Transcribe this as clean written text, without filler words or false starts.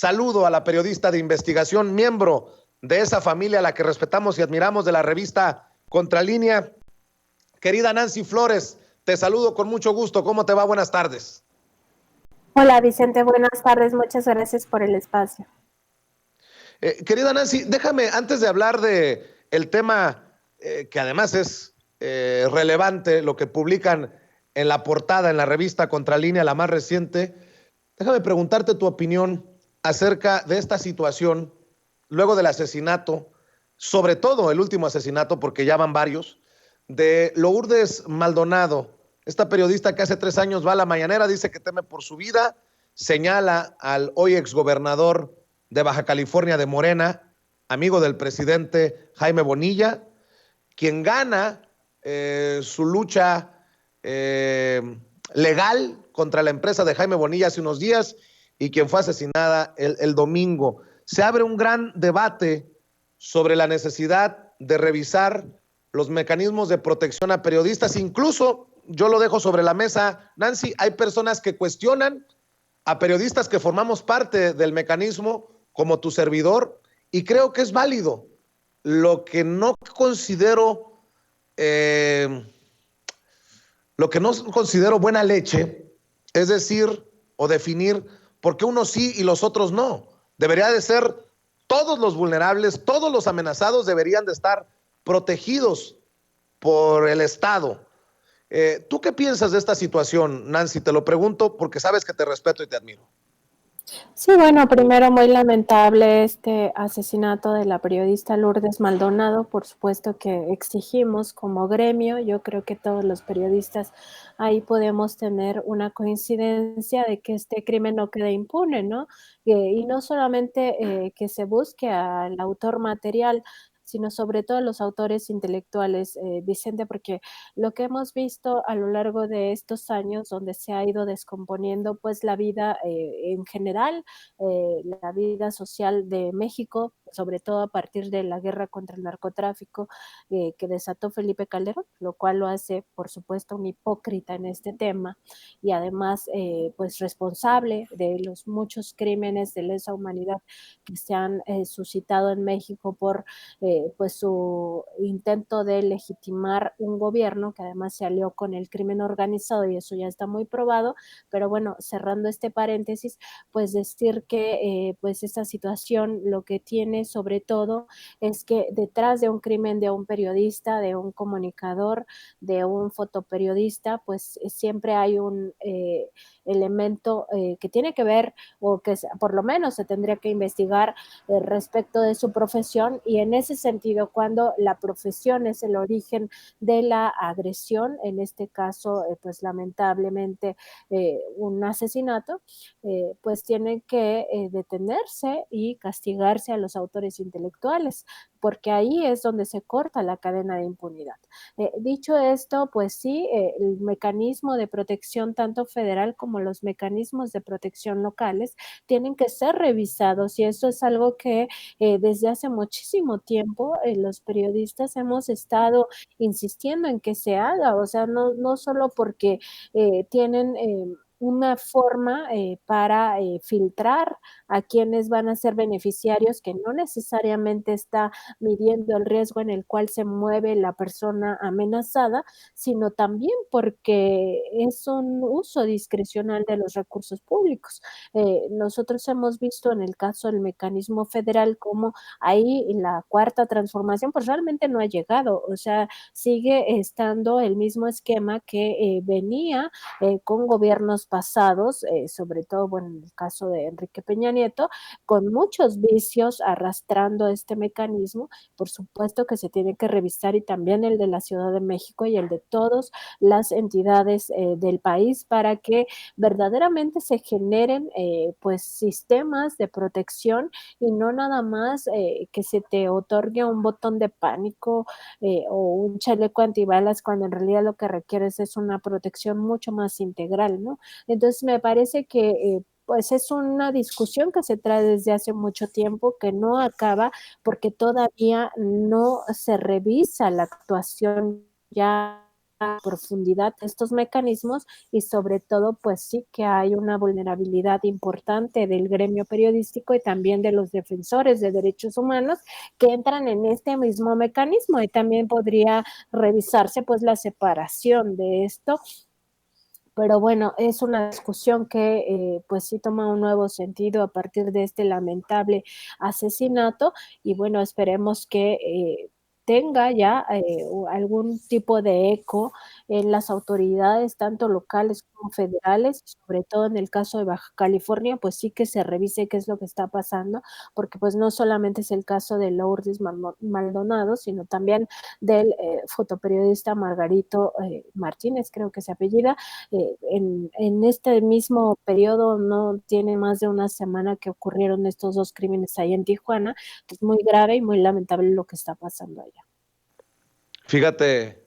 Saludo a la periodista de investigación, miembro de esa familia a la que respetamos y admiramos de la revista Contralínea. Querida Nancy Flores, te saludo con mucho gusto. ¿Cómo te va? Buenas tardes. Hola Vicente, buenas tardes. Muchas gracias por el espacio. Querida Nancy, déjame, antes de hablar de el tema que además es relevante, lo que publican en la portada, en la revista Contralínea, la más reciente, déjame preguntarte tu opinión acerca de esta situación luego del asesinato, sobre todo el último asesinato, porque ya van varios, de Lourdes Maldonado, esta periodista que hace 3 años va a la mañanera, dice que teme por su vida, señala al hoy exgobernador de Baja California de Morena, amigo del presidente Jaime Bonilla, quien gana su lucha legal contra la empresa de Jaime Bonilla hace unos días y quien fue asesinada el domingo. Se abre un gran debate sobre la necesidad de revisar los mecanismos de protección a periodistas. Incluso, yo lo dejo sobre la mesa, Nancy, hay personas que cuestionan a periodistas que formamos parte del mecanismo, como tu servidor, y creo que es válido. Lo que no considero, eh, lo que no considero buena leche, es decir, o definir por qué unos sí y los otros no. Debería de ser todos los vulnerables, todos los amenazados deberían de estar protegidos por el Estado. ¿Tú qué piensas de esta situación, Nancy? Te lo pregunto porque sabes que te respeto y te admiro. Sí, bueno, primero muy lamentable este asesinato de la periodista Lourdes Maldonado. Por supuesto que exigimos como gremio, yo creo que todos los periodistas ahí podemos tener una coincidencia de que este crimen no quede impune, ¿no? Y no solamente que se busque al autor material, sino sobre todo a los autores intelectuales, Vicente, porque lo que hemos visto a lo largo de estos años, donde se ha ido descomponiendo pues la vida en general, la vida social de México, sobre todo a partir de la guerra contra el narcotráfico que desató Felipe Calderón, lo cual lo hace, por supuesto, un hipócrita en este tema y además pues responsable de los muchos crímenes de lesa humanidad que se han suscitado en México por pues su intento de legitimar un gobierno que además se alió con el crimen organizado y eso ya está muy probado, pero bueno, cerrando este paréntesis, pues decir que pues esta situación lo que tiene sobre todo es que detrás de un crimen de un periodista, de un comunicador, de un fotoperiodista, pues siempre hay un elemento que tiene que ver o que por lo menos se tendría que investigar respecto de su profesión y en ese sentido cuando la profesión es el origen de la agresión, en este caso pues lamentablemente un asesinato, pues tienen que detenerse y castigarse a los autores intelectuales, porque ahí es donde se corta la cadena de impunidad. Dicho esto, pues sí, el mecanismo de protección tanto federal como los mecanismos de protección locales tienen que ser revisados y eso es algo que desde hace muchísimo tiempo los periodistas hemos estado insistiendo en que se haga, o sea, no solo porque tienen una forma para filtrar a quienes van a ser beneficiarios que no necesariamente está midiendo el riesgo en el cual se mueve la persona amenazada, sino también porque es un uso discrecional de los recursos públicos. Nosotros hemos visto en el caso del mecanismo federal como ahí la cuarta transformación pues realmente no ha llegado, o sea, sigue estando el mismo esquema que venía con gobiernos pasados, sobre todo, bueno, en el caso de Enrique Peña Nieto, con muchos vicios arrastrando este mecanismo. Por supuesto que se tiene que revisar y también el de la Ciudad de México y el de todas las entidades del país para que verdaderamente se generen pues sistemas de protección y no nada más que se te otorgue un botón de pánico o un chaleco antibalas cuando en realidad lo que requieres es una protección mucho más integral, ¿no? Entonces me parece que pues es una discusión que se trae desde hace mucho tiempo, que no acaba porque todavía no se revisa la actuación ya a profundidad estos mecanismos y sobre todo pues sí que hay una vulnerabilidad importante del gremio periodístico y también de los defensores de derechos humanos que entran en este mismo mecanismo y también podría revisarse pues la separación de esto, pero bueno, es una discusión que pues sí toma un nuevo sentido a partir de este lamentable asesinato y bueno, esperemos que tenga ya algún tipo de eco en las autoridades, tanto locales como federales, sobre todo en el caso de Baja California, pues sí que se revise qué es lo que está pasando, porque pues no solamente es el caso de Lourdes Maldonado, sino también del fotoperiodista Margarito Martínez, creo que se apellida, en este mismo periodo, no tiene más de una semana que ocurrieron estos dos crímenes ahí en Tijuana. Es muy grave y muy lamentable lo que está pasando allá. Fíjate,